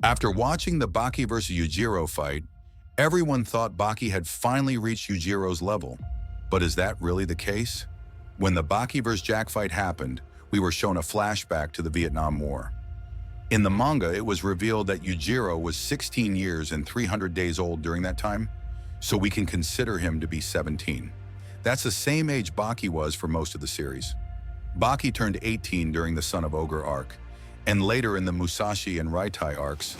After watching the Baki vs. Yujiro fight, everyone thought Baki had finally reached Yujiro's level. But is that really the case? When the Baki vs. Jack fight happened, we were shown a flashback to the Vietnam War. In the manga, it was revealed that Yujiro was 16 years and 300 days old during that time, so we can consider him to be 17. That's the same age Baki was for most of the series. Baki turned 18 during the Son of Ogre arc, and later in the Musashi and Raitai arcs.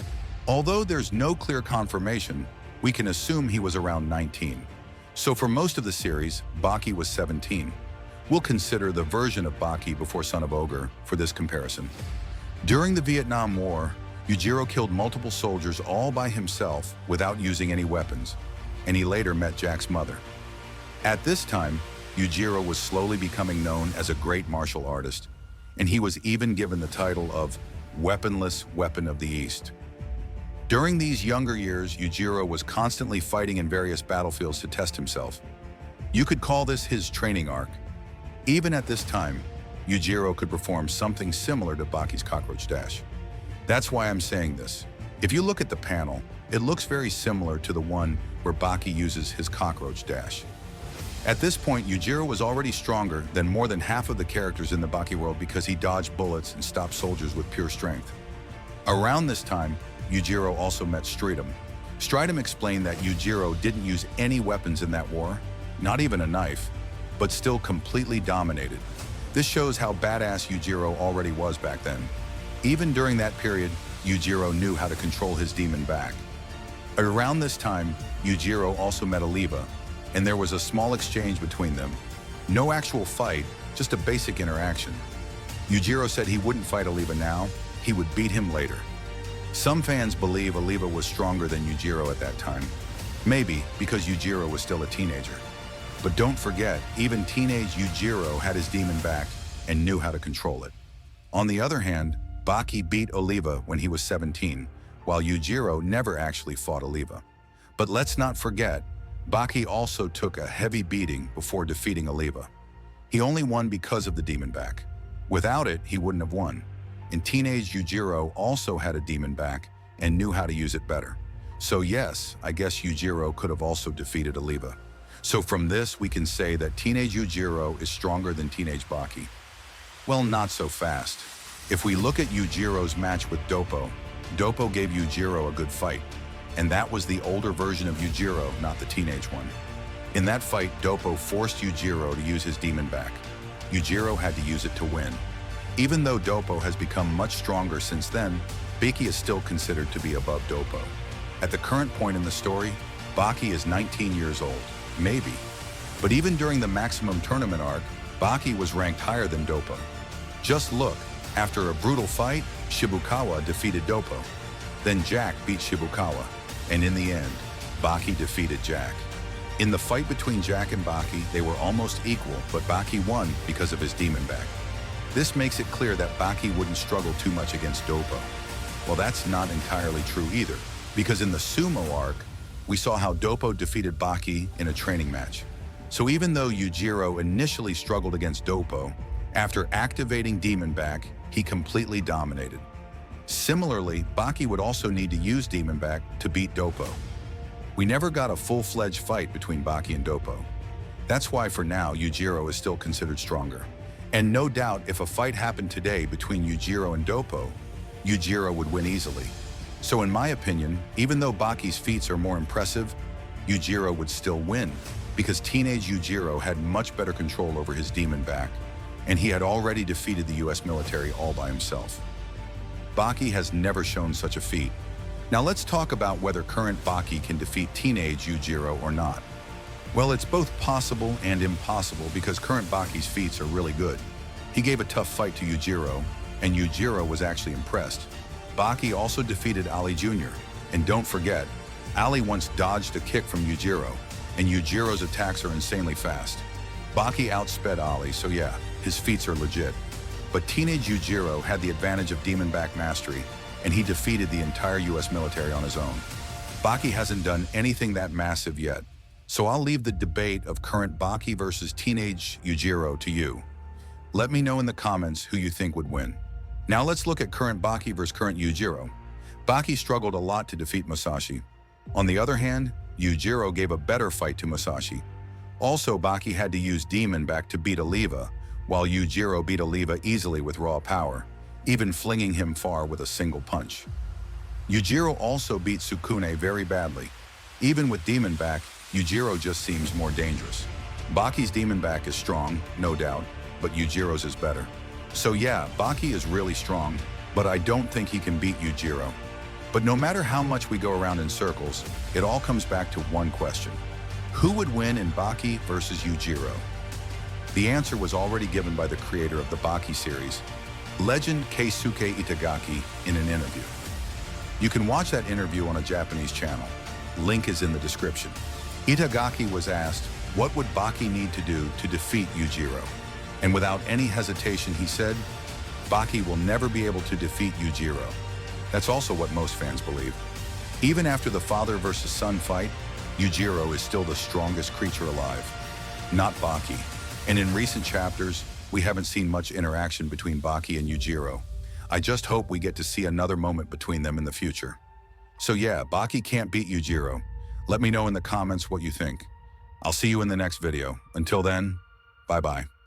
Although there's no clear confirmation, we can assume he was around 19. So for most of the series, Baki was 17. We'll consider the version of Baki before Son of Ogre for this comparison. During the Vietnam War, Yujiro killed multiple soldiers all by himself without using any weapons, and he later met Jack's mother. At this time, Yujiro was slowly becoming known as a great martial artist, and he was even given the title of Weaponless Weapon of the East. During these younger years, Yujiro was constantly fighting in various battlefields to test himself. You could call this his training arc. Even at this time, Yujiro could perform something similar to Baki's cockroach dash. That's why I'm saying this. If you look at the panel, it looks very similar to the one where Baki uses his cockroach dash. At this point, Yujiro was already stronger than more than half of the characters in the Baki world because he dodged bullets and stopped soldiers with pure strength. Around this time, Yujiro also met Stridum. Stridum explained that Yujiro didn't use any weapons in that war, not even a knife, but still completely dominated. This shows how badass Yujiro already was back then. Even during that period, Yujiro knew how to control his demon back. Around this time, Yujiro also met Oliva, and there was a small exchange between them. No actual fight, just a basic interaction. Yujiro said he wouldn't fight Oliva now, he would beat him later. Some fans believe Oliva was stronger than Yujiro at that time. Maybe because Yujiro was still a teenager. But don't forget, even teenage Yujiro had his demon back and knew how to control it. On the other hand, Baki beat Oliva when he was 17, while Yujiro never actually fought Oliva. But let's not forget, Baki also took a heavy beating before defeating Oliva. He only won because of the demon back. Without it, he wouldn't have won. And teenage Yujiro also had a demon back and knew how to use it better. So yes, I guess Yujiro could have also defeated Oliva. So from this, we can say that teenage Yujiro is stronger than teenage Baki. Well, not so fast. If we look at Yujiro's match with Doppo, Doppo gave Yujiro a good fight. And that was the older version of Yujiro, not the teenage one. In that fight, Doppo forced Yujiro to use his demon back. Yujiro had to use it to win. Even though Doppo has become much stronger since then, Baki is still considered to be above Doppo. At the current point in the story, Baki is 19 years old, maybe. But even during the Maximum Tournament arc, Baki was ranked higher than Doppo. Just look, after a brutal fight, Shibukawa defeated Doppo. Then Jack beat Shibukawa, and in the end, Baki defeated Jack. In the fight between Jack and Baki, they were almost equal, but Baki won because of his demon back. This makes it clear that Baki wouldn't struggle too much against Doppo. Well, that's not entirely true either, because in the Sumo arc, we saw how Doppo defeated Baki in a training match. So even though Yujiro initially struggled against Doppo, after activating Demon Back, he completely dominated. Similarly, Baki would also need to use Demon Back to beat Doppo. We never got a full-fledged fight between Baki and Doppo. That's why for now, Yujiro is still considered stronger. And no doubt, if a fight happened today between Yujiro and Doppo, Yujiro would win easily. So in my opinion, even though Baki's feats are more impressive, Yujiro would still win, because teenage Yujiro had much better control over his demon back, and he had already defeated the US military all by himself. Baki has never shown such a feat. Now let's talk about whether current Baki can defeat teenage Yujiro or not. Well, it's both possible and impossible because current Baki's feats are really good. He gave a tough fight to Yujiro, and Yujiro was actually impressed. Baki also defeated Ali Jr., and don't forget, Ali once dodged a kick from Yujiro, and Yujiro's attacks are insanely fast. Baki outsped Ali, so yeah, his feats are legit. But teenage Yujiro had the advantage of Demon Back mastery, and he defeated the entire US military on his own. Baki hasn't done anything that massive yet, so I'll leave the debate of current Baki versus teenage Yujiro to you. Let me know in the comments who you think would win. Now let's look at current Baki versus current Yujiro. Baki struggled a lot to defeat Musashi. On the other hand, Yujiro gave a better fight to Musashi. Also, Baki had to use Demon Back to beat Oliva, while Yujiro beat Oliva easily with raw power, even flinging him far with a single punch. Yujiro also beat Sukune very badly. Even with Demon Back, Yujiro just seems more dangerous. Baki's Demon Back is strong, no doubt, but Yujiro's is better. So yeah, Baki is really strong, but I don't think he can beat Yujiro. But no matter how much we go around in circles, it all comes back to one question. Who would win in Baki versus Yujiro? The answer was already given by the creator of the Baki series, legend Keisuke Itagaki, in an interview. You can watch that interview on a Japanese channel. Link is in the description. Itagaki was asked, what would Baki need to do to defeat Yujiro? And without any hesitation, he said, Baki will never be able to defeat Yujiro. That's also what most fans believe. Even after the father versus son fight, Yujiro is still the strongest creature alive, not Baki. And in recent chapters, we haven't seen much interaction between Baki and Yujiro. I just hope we get to see another moment between them in the future. So yeah, Baki can't beat Yujiro. Let me know in the comments what you think. I'll see you in the next video. Until then, bye-bye.